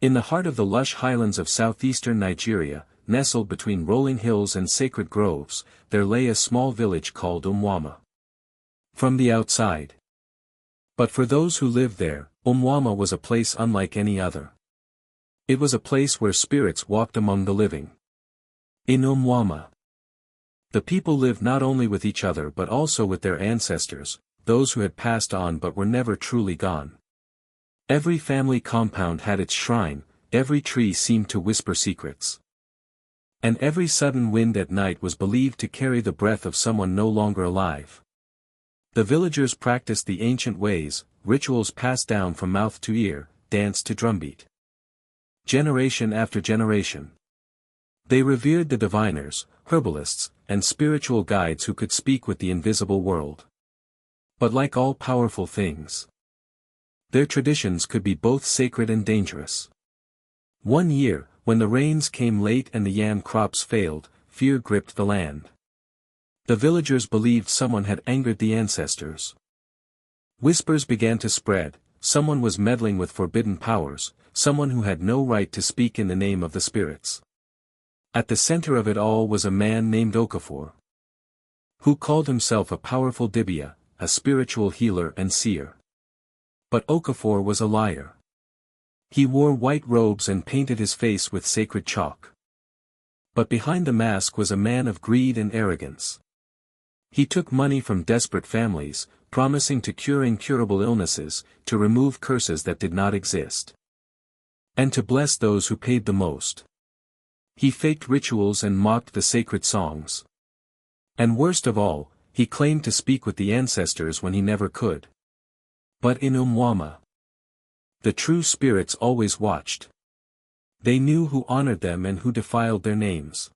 In the heart of the lush highlands of southeastern Nigeria, nestled between rolling hills and sacred groves, there lay a small village called Umwama. From the outside. But for those who lived there, Umwama was a place unlike any other. It was a place where spirits walked among the living. In Umwama, the people lived not only with each other but also with their ancestors, those who had passed on but were never truly gone. Every family compound had its shrine, every tree seemed to whisper secrets. And every sudden wind at night was believed to carry the breath of someone no longer alive. The villagers practiced the ancient ways, rituals passed down from mouth to ear, dance to drumbeat. Generation after generation. They revered the diviners, herbalists, and spiritual guides who could speak with the invisible world. But like all powerful things, their traditions could be both sacred and dangerous. One year, when the rains came late and the yam crops failed, fear gripped the land. The villagers believed someone had angered the ancestors. Whispers began to spread, someone was meddling with forbidden powers, someone who had no right to speak in the name of the spirits. At the center of it all was a man named Okafor, who called himself a powerful dibia, a spiritual healer and seer. But Okafor was a liar. He wore white robes and painted his face with sacred chalk. But behind the mask was a man of greed and arrogance. He took money from desperate families, promising to cure incurable illnesses, to remove curses that did not exist, and to bless those who paid the most. He faked rituals and mocked the sacred songs. And worst of all, he claimed to speak with the ancestors when he never could. But in Umwama, the true spirits always watched. They knew who honored them and who defiled their names.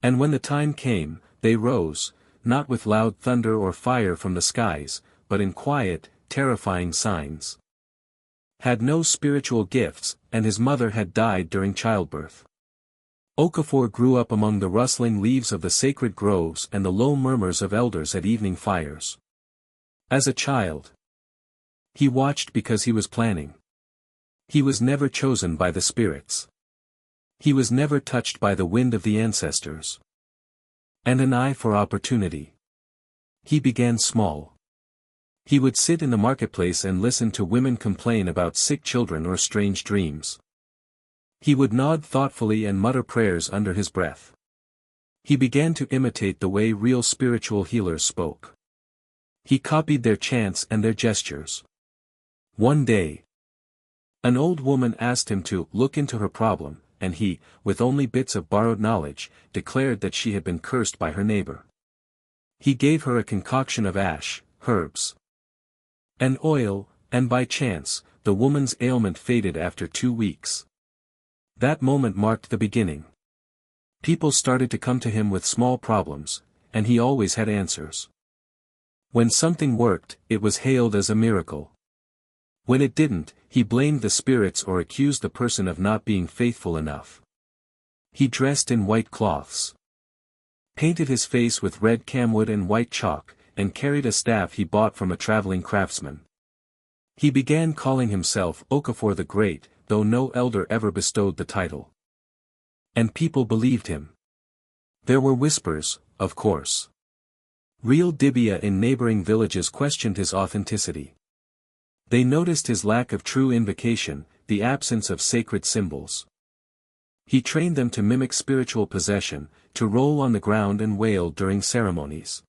And when the time came, they rose, not with loud thunder or fire from the skies, but in quiet, terrifying signs. Had no spiritual gifts, and his mother had died during childbirth. Okafor grew up among the rustling leaves of the sacred groves and the low murmurs of elders at evening fires. As a child, he watched because he was planning. He was never chosen by the spirits. He was never touched by the wind of the ancestors. And an eye for opportunity. He began small. He would sit in the marketplace and listen to women complain about sick children or strange dreams. He would nod thoughtfully and mutter prayers under his breath. He began to imitate the way real spiritual healers spoke. He copied their chants and their gestures. One day, an old woman asked him to look into her problem, and he, with only bits of borrowed knowledge, declared that she had been cursed by her neighbor. He gave her a concoction of ash, herbs, and oil, and by chance, the woman's ailment faded after 2 weeks. That moment marked the beginning. People started to come to him with small problems, and he always had answers. When something worked, it was hailed as a miracle. When it didn't, he blamed the spirits or accused the person of not being faithful enough. He dressed in white cloths, painted his face with red camwood and white chalk, and carried a staff he bought from a traveling craftsman. He began calling himself Okafor the Great, though no elder ever bestowed the title. And people believed him. There were whispers, of course. Real dibia in neighboring villages questioned his authenticity. They noticed his lack of true invocation, the absence of sacred symbols. He trained them to mimic spiritual possession, to roll on the ground and wail during ceremonies.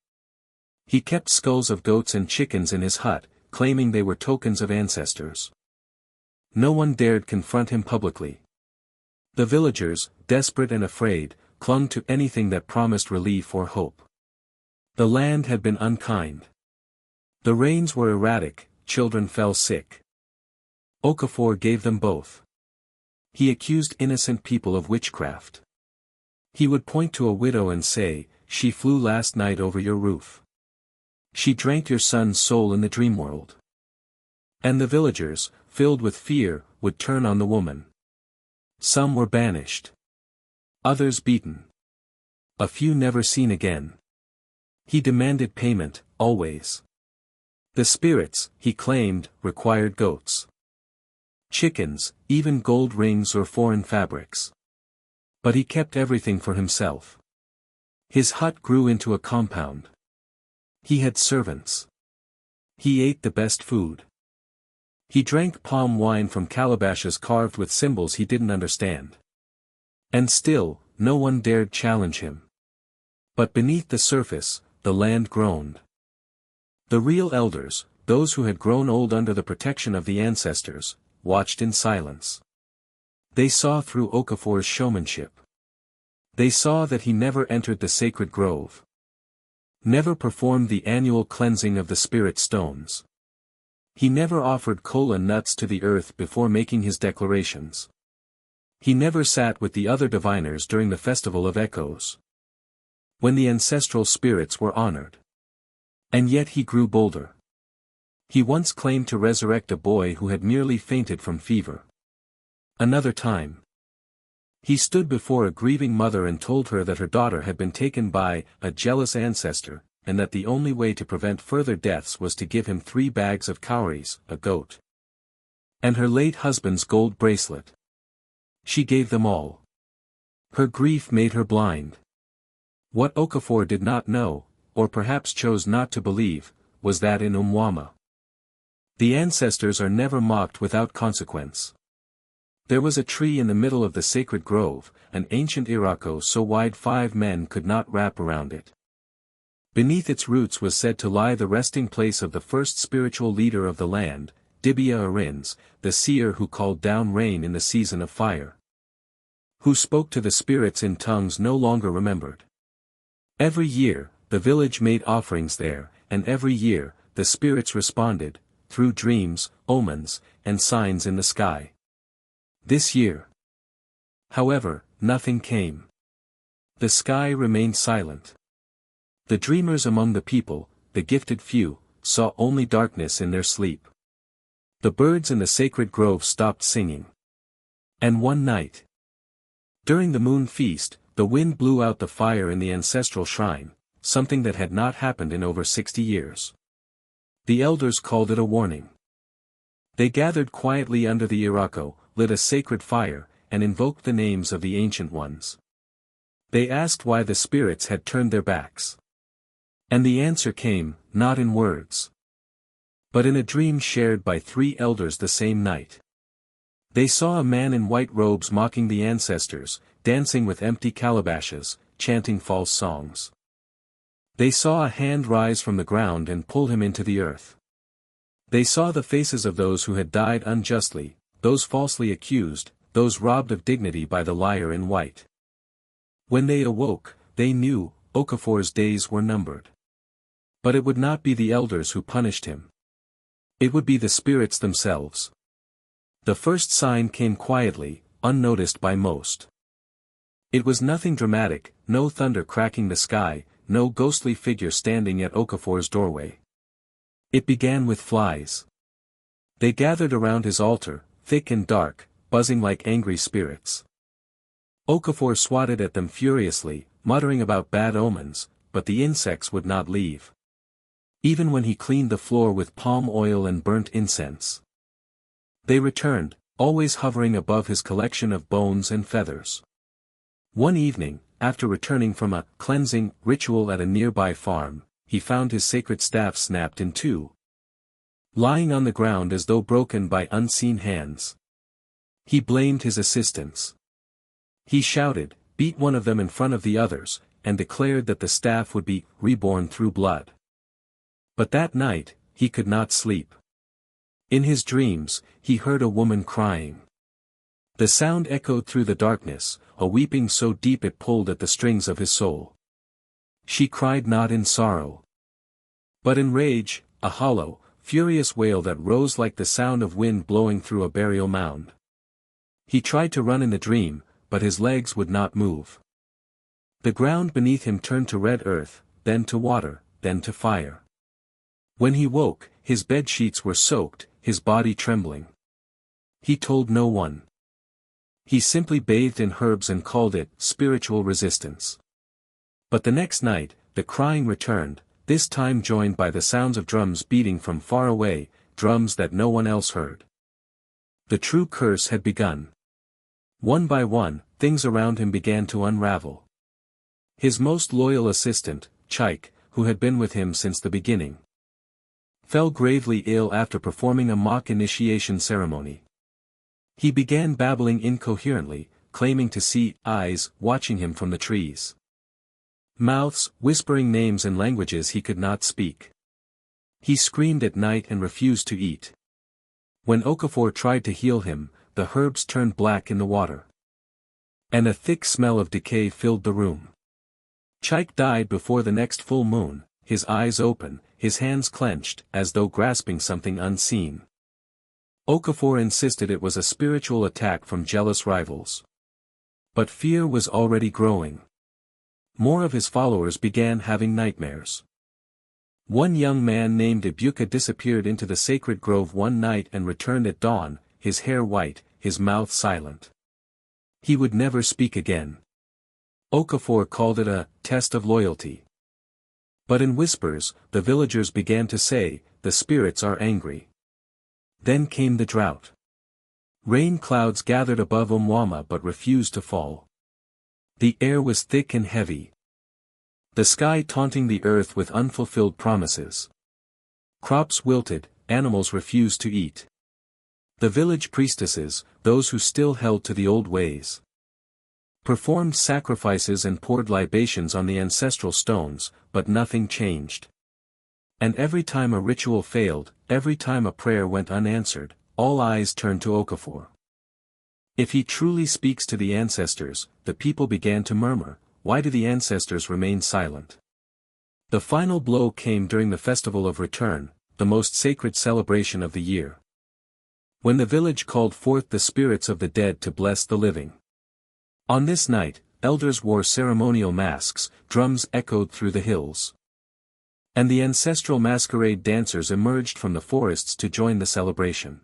He kept skulls of goats and chickens in his hut, claiming they were tokens of ancestors. No one dared confront him publicly. The villagers, desperate and afraid, clung to anything that promised relief or hope. The land had been unkind. The rains were erratic, children fell sick. Okafor gave them both. He accused innocent people of witchcraft. He would point to a widow and say, "She flew last night over your roof. She drank your son's soul in the dream world." And the villagers, filled with fear, would turn on the woman. Some were banished. Others beaten. A few never seen again. He demanded payment, always. The spirits, he claimed, required goats, chickens, even gold rings or foreign fabrics. But he kept everything for himself. His hut grew into a compound. He had servants. He ate the best food. He drank palm wine from calabashes carved with symbols he didn't understand. And still, no one dared challenge him. But beneath the surface, the land groaned. The real elders, those who had grown old under the protection of the ancestors, watched in silence. They saw through Okafor's showmanship. They saw that he never entered the sacred grove. Never performed the annual cleansing of the spirit stones. He never offered kola nuts to the earth before making his declarations. He never sat with the other diviners during the festival of echoes, when the ancestral spirits were honored. And yet he grew bolder. He once claimed to resurrect a boy who had merely fainted from fever. Another time, he stood before a grieving mother and told her that her daughter had been taken by a jealous ancestor, and that the only way to prevent further deaths was to give him 3 bags of cowries, a goat, and her late husband's gold bracelet. She gave them all. Her grief made her blind. What Okafor did not know, or perhaps chose not to believe, was that in Umwama, the ancestors are never mocked without consequence. There was a tree in the middle of the sacred grove, an ancient irako so wide 5 men could not wrap around it. Beneath its roots was said to lie the resting place of the first spiritual leader of the land, Dibia Arins, the seer who called down rain in the season of fire. Who spoke to the spirits in tongues no longer remembered. Every year, the village made offerings there, and every year, the spirits responded, through dreams, omens, and signs in the sky. This year, however, nothing came. The sky remained silent. The dreamers among the people, the gifted few, saw only darkness in their sleep. The birds in the sacred grove stopped singing. And one night, during the moon feast, the wind blew out the fire in the ancestral shrine, something that had not happened in over 60 years. The elders called it a warning. They gathered quietly under the irako, lit a sacred fire, and invoked the names of the ancient ones. They asked why the spirits had turned their backs. And the answer came, not in words, but in a dream shared by 3 elders the same night. They saw a man in white robes mocking the ancestors, dancing with empty calabashes, chanting false songs. They saw a hand rise from the ground and pull him into the earth. They saw the faces of those who had died unjustly, those falsely accused, those robbed of dignity by the liar in white. When they awoke, they knew, Okafor's days were numbered. But it would not be the elders who punished him. It would be the spirits themselves. The first sign came quietly, unnoticed by most. It was nothing dramatic, no thunder cracking the sky, no ghostly figure standing at Okafor's doorway. It began with flies. They gathered around his altar, thick and dark, buzzing like angry spirits. Okafor swatted at them furiously, muttering about bad omens, but the insects would not leave. Even when he cleaned the floor with palm oil and burnt incense, they returned, always hovering above his collection of bones and feathers. One evening, after returning from a cleansing ritual at a nearby farm, he found his sacred staff snapped in 2, lying on the ground as though broken by unseen hands. He blamed his assistants. He shouted, beat one of them in front of the others, and declared that the staff would be reborn through blood. But that night, he could not sleep. In his dreams, he heard a woman crying. The sound echoed through the darkness, a weeping so deep it pulled at the strings of his soul. She cried not in sorrow, but in rage, a hollow, furious wail that rose like the sound of wind blowing through a burial mound. He tried to run in the dream, but his legs would not move. The ground beneath him turned to red earth, then to water, then to fire. When he woke, his bed sheets were soaked, his body trembling. He told no one. He simply bathed in herbs and called it spiritual resistance. But the next night, the crying returned, this time joined by the sounds of drums beating from far away, drums that no one else heard. The true curse had begun. One by one, things around him began to unravel. His most loyal assistant, Chike, who had been with him since the beginning, fell gravely ill after performing a mock initiation ceremony. He began babbling incoherently, claiming to see eyes watching him from the trees, mouths whispering names in languages he could not speak. He screamed at night and refused to eat. When Okafor tried to heal him, the herbs turned black in the water, and a thick smell of decay filled the room. Chike died before the next full moon, his eyes open, his hands clenched, as though grasping something unseen. Okafor insisted it was a spiritual attack from jealous rivals. But fear was already growing. More of his followers began having nightmares. One young man named Ibuka disappeared into the sacred grove one night and returned at dawn, his hair white, his mouth silent. He would never speak again. Okafor called it a test of loyalty. But in whispers, the villagers began to say, the spirits are angry. Then came the drought. Rain clouds gathered above Umwama but refused to fall. The air was thick and heavy, the sky taunting the earth with unfulfilled promises. Crops wilted, animals refused to eat. The village priestesses, those who still held to the old ways, performed sacrifices and poured libations on the ancestral stones, but nothing changed. And every time a ritual failed, every time a prayer went unanswered, all eyes turned to Okafor. If he truly speaks to the ancestors, the people began to murmur, why do the ancestors remain silent? The final blow came during the Festival of Return, the most sacred celebration of the year, when the village called forth the spirits of the dead to bless the living. On this night, elders wore ceremonial masks, drums echoed through the hills, and the ancestral masquerade dancers emerged from the forests to join the celebration.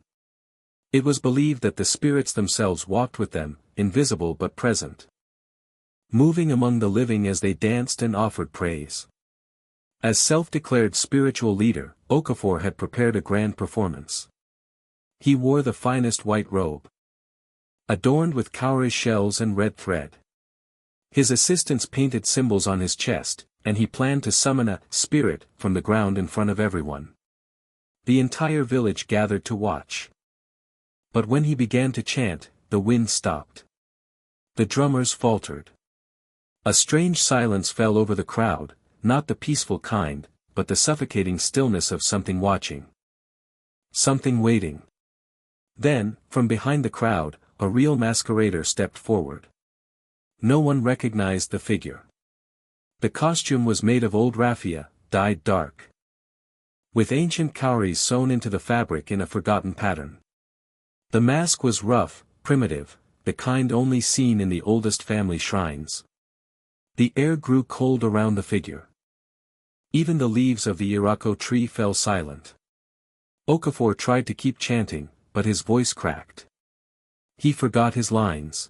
It was believed that the spirits themselves walked with them, invisible but present, moving among the living as they danced and offered praise. As self-declared spiritual leader, Okafor had prepared a grand performance. He wore the finest white robe, adorned with cowrie shells and red thread. His assistants painted symbols on his chest, and he planned to summon a spirit from the ground in front of everyone. The entire village gathered to watch. But when he began to chant, the wind stopped. The drummers faltered. A strange silence fell over the crowd, not the peaceful kind, but the suffocating stillness of something watching, something waiting. Then, from behind the crowd, a real masquerader stepped forward. No one recognized the figure. The costume was made of old raffia, dyed dark, with ancient cowries sewn into the fabric in a forgotten pattern. The mask was rough, primitive, the kind only seen in the oldest family shrines. The air grew cold around the figure. Even the leaves of the Irako tree fell silent. Okafor tried to keep chanting, but his voice cracked. He forgot his lines.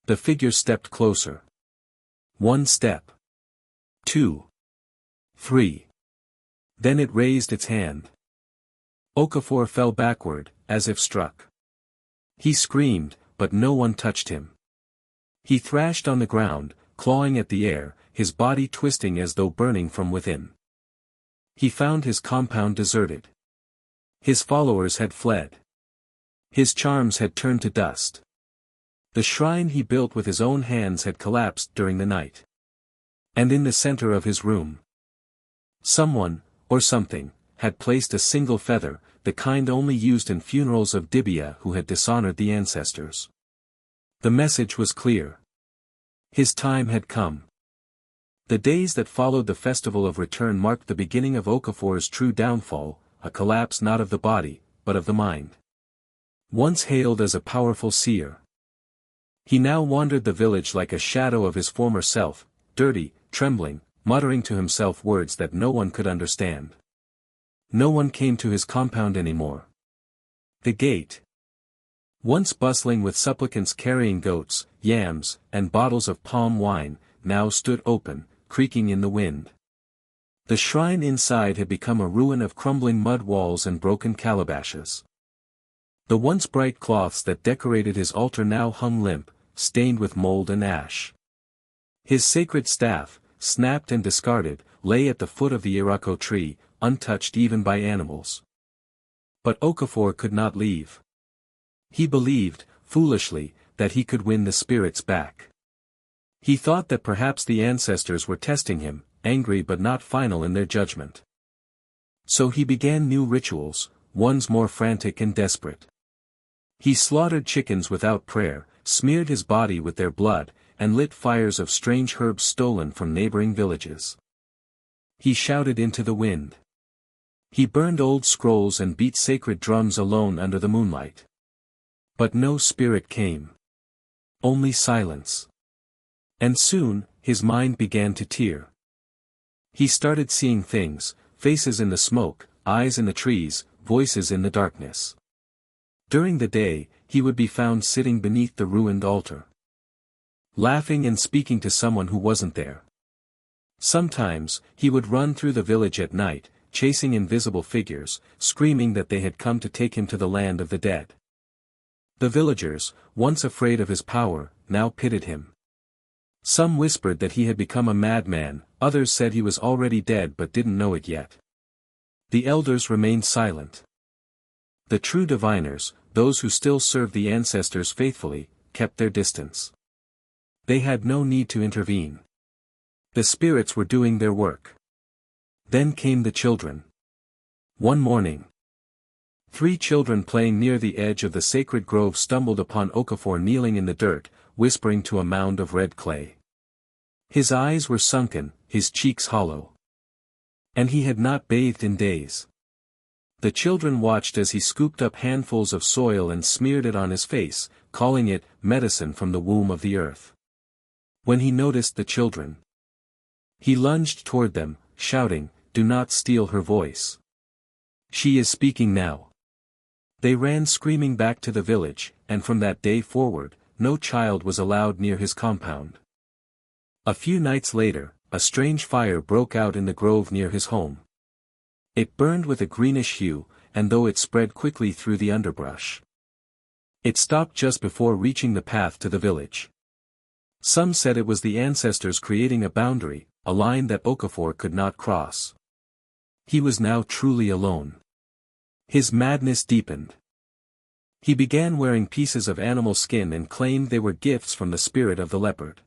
The figure stepped closer. 1 step. 2. 3. Then it raised its hand. Okafor fell backward, as if struck. He screamed, but no one touched him. He thrashed on the ground, clawing at the air, his body twisting as though burning from within. He found his compound deserted. His followers had fled. His charms had turned to dust. The shrine he built with his own hands had collapsed during the night. And in the center of his room, someone, or something, had placed a single feather, the kind only used in funerals of Dibia who had dishonored the ancestors. The message was clear. His time had come. The days that followed the Festival of Return marked the beginning of Okafor's true downfall, a collapse not of the body, but of the mind. Once hailed as a powerful seer, he now wandered the village like a shadow of his former self, dirty, trembling, muttering to himself words that no one could understand. No one came to his compound anymore. The gate, once bustling with supplicants carrying goats, yams, and bottles of palm wine, now stood open, creaking in the wind. The shrine inside had become a ruin of crumbling mud walls and broken calabashes. The once bright cloths that decorated his altar now hung limp, stained with mold and ash. His sacred staff, snapped and discarded, lay at the foot of the Irako tree, untouched even by animals. But Okafor could not leave. He believed, foolishly, that he could win the spirits back. He thought that perhaps the ancestors were testing him, angry but not final in their judgment. So he began new rituals, ones more frantic and desperate. He slaughtered chickens without prayer, smeared his body with their blood, and lit fires of strange herbs stolen from neighboring villages. He shouted into the wind. He burned old scrolls and beat sacred drums alone under the moonlight. But no spirit came. Only silence. And soon, his mind began to tear. He started seeing things, faces in the smoke, eyes in the trees, voices in the darkness. During the day, he would be found sitting beneath the ruined altar, laughing and speaking to someone who wasn't there. Sometimes, he would run through the village at night, chasing invisible figures, screaming that they had come to take him to the land of the dead. The villagers, once afraid of his power, now pitied him. Some whispered that he had become a madman, others said he was already dead but didn't know it yet. The elders remained silent. The true diviners, those who still served the ancestors faithfully, kept their distance. They had no need to intervene. The spirits were doing their work. Then came the children. One morning, 3 children playing near the edge of the sacred grove stumbled upon Okafor kneeling in the dirt, whispering to a mound of red clay. His eyes were sunken, his cheeks hollow. And he had not bathed in days. The children watched as he scooped up handfuls of soil and smeared it on his face, calling it medicine from the womb of the earth. When he noticed the children, he lunged toward them, shouting, "Do not steal her voice. She is speaking now." They ran screaming back to the village, and from that day forward, no child was allowed near his compound. A few nights later, a strange fire broke out in the grove near his home. It burned with a greenish hue, and though it spread quickly through the underbrush, it stopped just before reaching the path to the village. Some said it was the ancestors creating a boundary, a line that Okafor could not cross. He was now truly alone. His madness deepened. He began wearing pieces of animal skin and claimed they were gifts from the spirit of the leopard.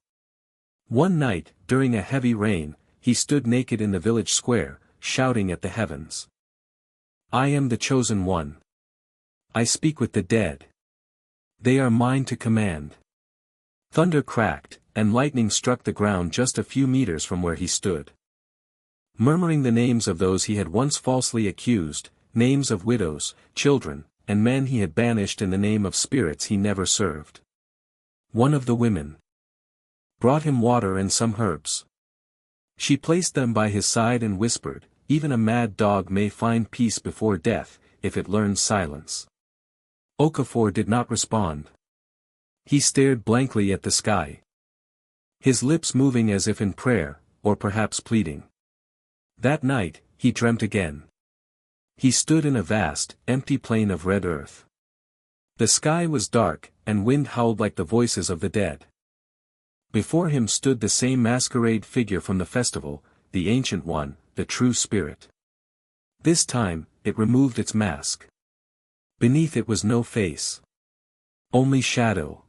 One night, during a heavy rain, he stood naked in the village square, shouting at the heavens. "I am the chosen one. I speak with the dead. They are mine to command." Thunder cracked, and lightning struck the ground just a few meters from where he stood. Murmuring the names of those he had once falsely accused, names of widows, children, and men he had banished in the name of spirits he never served. One of the women brought him water and some herbs. She placed them by his side and whispered, "Even a mad dog may find peace before death, if it learns silence." Okafor did not respond. He stared blankly at the sky, his lips moving as if in prayer, or perhaps pleading. That night, he dreamt again. He stood in a vast, empty plain of red earth. The sky was dark, and wind howled like the voices of the dead. Before him stood the same masquerade figure from the festival, the ancient one, the true spirit. This time, it removed its mask. Beneath it was no face. Only shadow.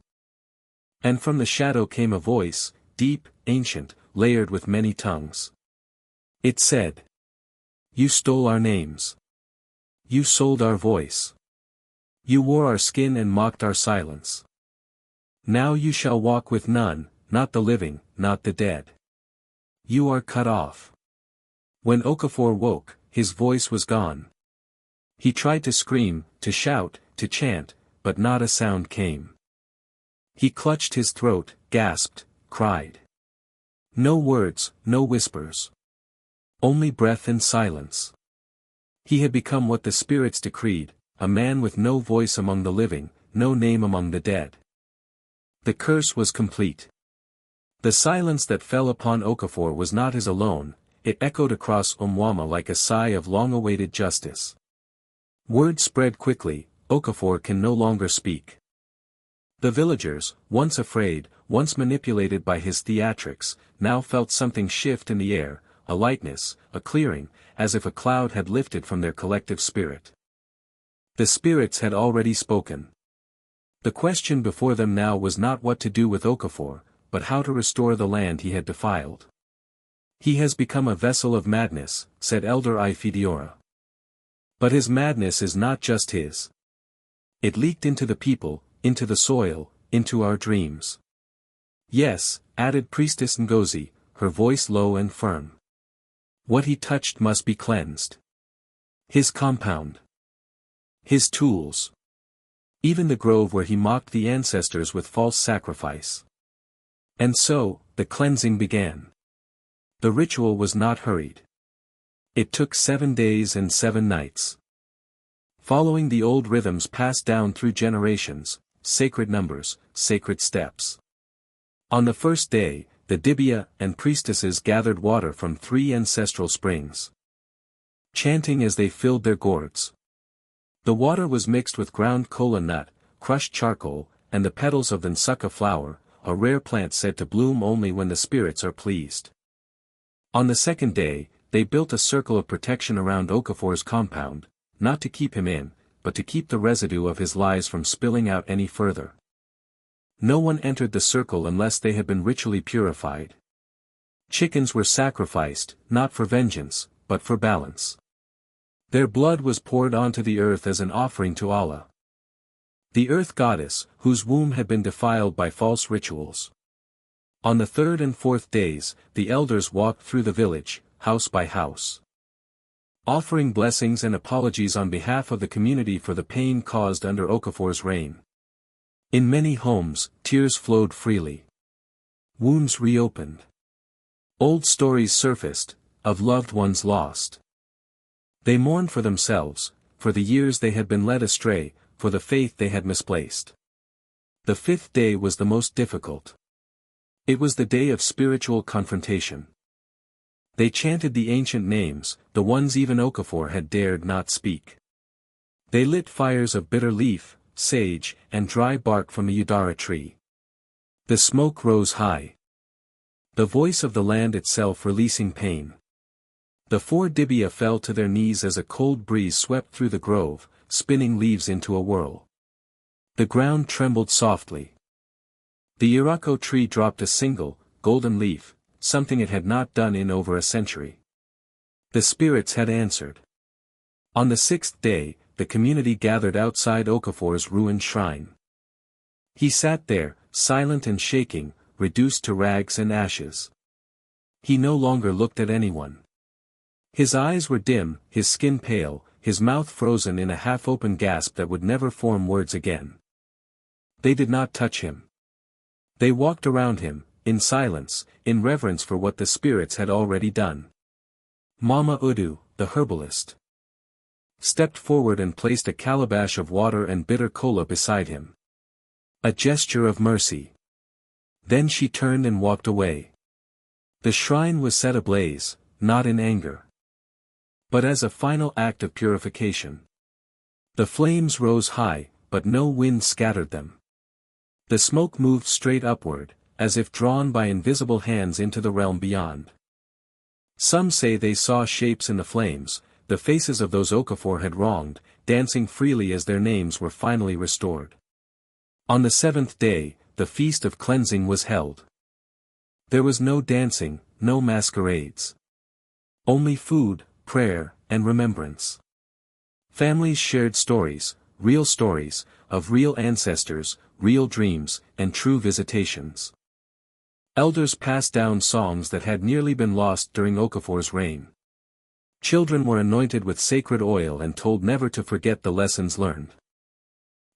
And from the shadow came a voice, deep, ancient, layered with many tongues. It said, "You stole our names. You sold our voice. You wore our skin and mocked our silence. Now you shall walk with none, not the living, not the dead. You are cut off." When Okafor woke, his voice was gone. He tried to scream, to shout, to chant, but not a sound came. He clutched his throat, gasped, cried. No words, no whispers. Only breath and silence. He had become what the spirits decreed, a man with no voice among the living, no name among the dead. The curse was complete. The silence that fell upon Okafor was not his alone, it echoed across Umwama like a sigh of long-awaited justice. Word spread quickly, Okafor can no longer speak. The villagers, once afraid, once manipulated by his theatrics, now felt something shift in the air, a lightness, a clearing, as if a cloud had lifted from their collective spirit. The spirits had already spoken. The question before them now was not what to do with Okafor, but how to restore the land he had defiled. "He has become a vessel of madness," said Elder Ifediora. "But his madness is not just his. It leaked into the people, into the soil, into our dreams." "Yes," added Priestess Ngozi, her voice low and firm. "What he touched must be cleansed. His compound. His tools. Even the grove where he mocked the ancestors with false sacrifice." And so, the cleansing began. The ritual was not hurried. It took 7 days and 7 nights. Following the old rhythms passed down through generations, sacred numbers, sacred steps. On the first day, the Dibia and priestesses gathered water from 3 ancestral springs, chanting as they filled their gourds. The water was mixed with ground kola nut, crushed charcoal, and the petals of the nsuka flower, a rare plant said to bloom only when the spirits are pleased. On the second day, they built a circle of protection around Okafor's compound, not to keep him in, but to keep the residue of his lies from spilling out any further. No one entered the circle unless they had been ritually purified. Chickens were sacrificed, not for vengeance, but for balance. Their blood was poured onto the earth as an offering to Allah, the earth goddess, whose womb had been defiled by false rituals. On the third and fourth days, the elders walked through the village, house by house, offering blessings and apologies on behalf of the community for the pain caused under Okafor's reign. In many homes, tears flowed freely. Wounds reopened. Old stories surfaced, of loved ones lost. They mourned for themselves, for the years they had been led astray, for the faith they had misplaced. The 5th day was the most difficult. It was the day of spiritual confrontation. They chanted the ancient names, the ones even Okafor had dared not speak. They lit fires of bitter leaf, sage, and dry bark from the Udara tree. The smoke rose high. The voice of the land itself releasing pain. The 4 Dibia fell to their knees as a cold breeze swept through the grove, spinning leaves into a whirl. The ground trembled softly. The Irako tree dropped a single, golden leaf, something it had not done in over a century. The spirits had answered. On the 6th day, the community gathered outside Okafor's ruined shrine. He sat there, silent and shaking, reduced to rags and ashes. He no longer looked at anyone. His eyes were dim, his skin pale, his mouth frozen in a half-open gasp that would never form words again. They did not touch him. They walked around him, in silence, in reverence for what the spirits had already done. Mama Udu, the herbalist, stepped forward and placed a calabash of water and bitter cola beside him. A gesture of mercy. Then she turned and walked away. The shrine was set ablaze, not in anger, but as a final act of purification. The flames rose high, but no wind scattered them. The smoke moved straight upward, as if drawn by invisible hands into the realm beyond. Some say they saw shapes in the flames, the faces of those Okafor had wronged, dancing freely as their names were finally restored. On the 7th day, the feast of cleansing was held. There was no dancing, no masquerades. Only food, prayer, and remembrance. Families shared stories, of real ancestors, real dreams, and true visitations. Elders passed down songs that had nearly been lost during Okafor's reign. Children were anointed with sacred oil and told never to forget the lessons learned.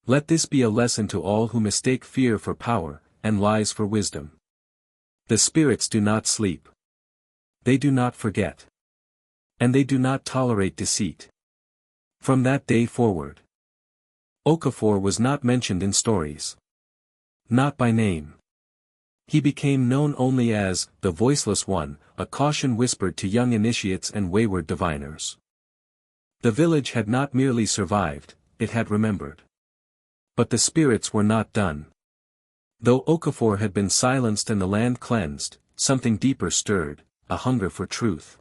Let this be a lesson to all who mistake fear for power, and lies for wisdom. The spirits do not sleep. They do not forget. And they do not tolerate deceit. From that day forward, Okafor was not mentioned in stories. Not by name. He became known only as the Voiceless One, a caution whispered to young initiates and wayward diviners. The village had not merely survived, it had remembered. But the spirits were not done. Though Okafor had been silenced and the land cleansed, something deeper stirred, a hunger for truth.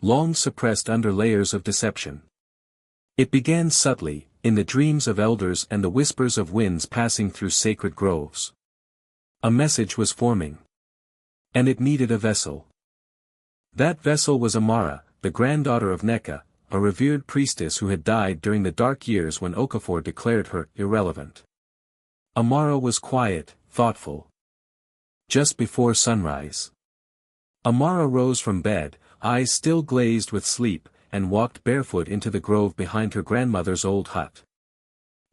Long suppressed under layers of deception. It began subtly, in the dreams of elders and the whispers of winds passing through sacred groves. A message was forming. And it needed a vessel. That vessel was Amara, the granddaughter of Neka, a revered priestess who had died during the dark years when Okafor declared her irrelevant. Amara was quiet, thoughtful. Just before sunrise, Amara rose from bed, eyes still glazed with sleep, and walked barefoot into the grove behind her grandmother's old hut.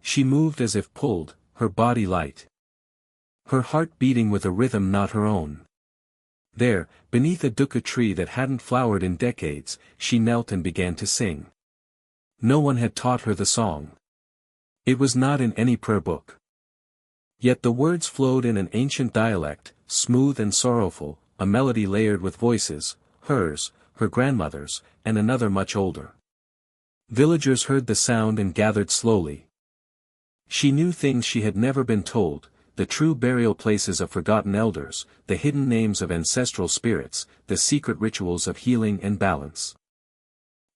She moved as if pulled, her body light. Her heart beating with a rhythm not her own. There, beneath a dukkha tree that hadn't flowered in decades, she knelt and began to sing. No one had taught her the song. It was not in any prayer book. Yet the words flowed in an ancient dialect, smooth and sorrowful, a melody layered with voices, hers, her grandmother's, and another much older. Villagers heard the sound and gathered slowly. She knew things she had never been told, the true burial places of forgotten elders, the hidden names of ancestral spirits, the secret rituals of healing and balance.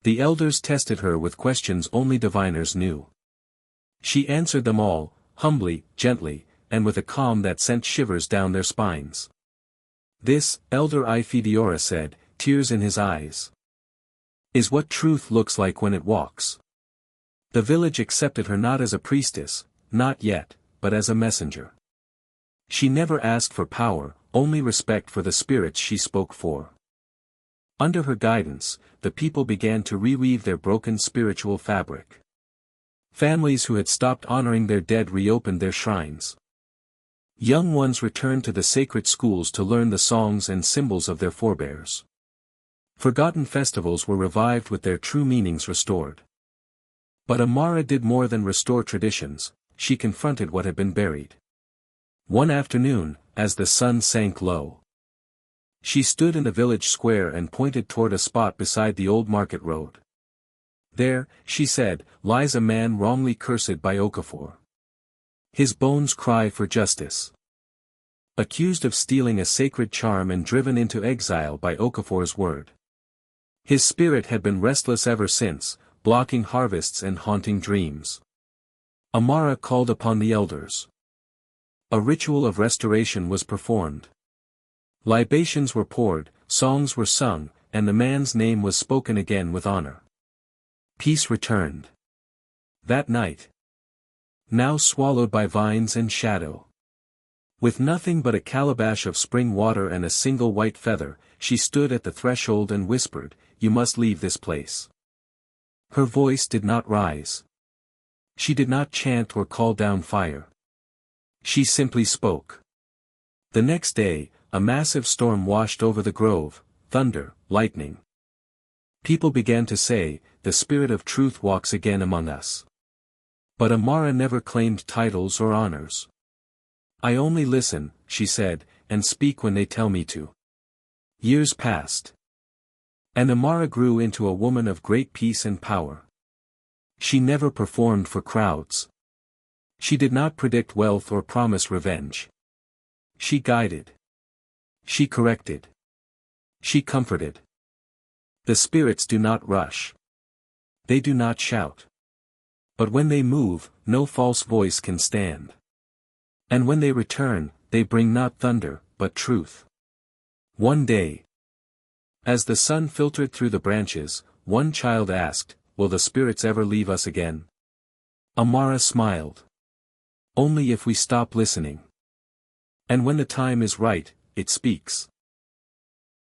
The elders tested her with questions only diviners knew. She answered them all, humbly, gently, and with a calm that sent shivers down their spines. This, Elder Ifidiora said, tears in his eyes, is what truth looks like when it walks. The village accepted her not as a priestess, not yet, but as a messenger. She never asked for power, only respect for the spirits she spoke for. Under her guidance, the people began to reweave their broken spiritual fabric. Families who had stopped honoring their dead reopened their shrines. Young ones returned to the sacred schools to learn the songs and symbols of their forebears. Forgotten festivals were revived with their true meanings restored. But Amara did more than restore traditions, she confronted what had been buried. One afternoon, as the sun sank low, she stood in the village square and pointed toward a spot beside the old market road. There, she said, lies a man wrongly cursed by Okafor. His bones cry for justice. Accused of stealing a sacred charm and driven into exile by Okafor's word. His spirit had been restless ever since, blocking harvests and haunting dreams. Amara called upon the elders. A ritual of restoration was performed. Libations were poured, songs were sung, and the man's name was spoken again with honor. Peace returned. That night, now swallowed by vines and shadow, with nothing but a calabash of spring water and a single white feather, she stood at the threshold and whispered, "You must leave this place." Her voice did not rise. She did not chant or call down fire. She simply spoke. The next day, a massive storm washed over the grove, thunder, lightning. People began to say, "The spirit of truth walks again among us." But Amara never claimed titles or honors. "I only listen," she said, "and speak when they tell me to." Years passed. And Amara grew into a woman of great peace and power. She never performed for crowds. She did not predict wealth or promise revenge. She guided. She corrected. She comforted. The spirits do not rush. They do not shout. But when they move, no false voice can stand. And when they return, they bring not thunder, but truth. One day, as the sun filtered through the branches, one child asked, "Will the spirits ever leave us again?" Amara smiled. "Only if we stop listening. And when the time is right, it speaks."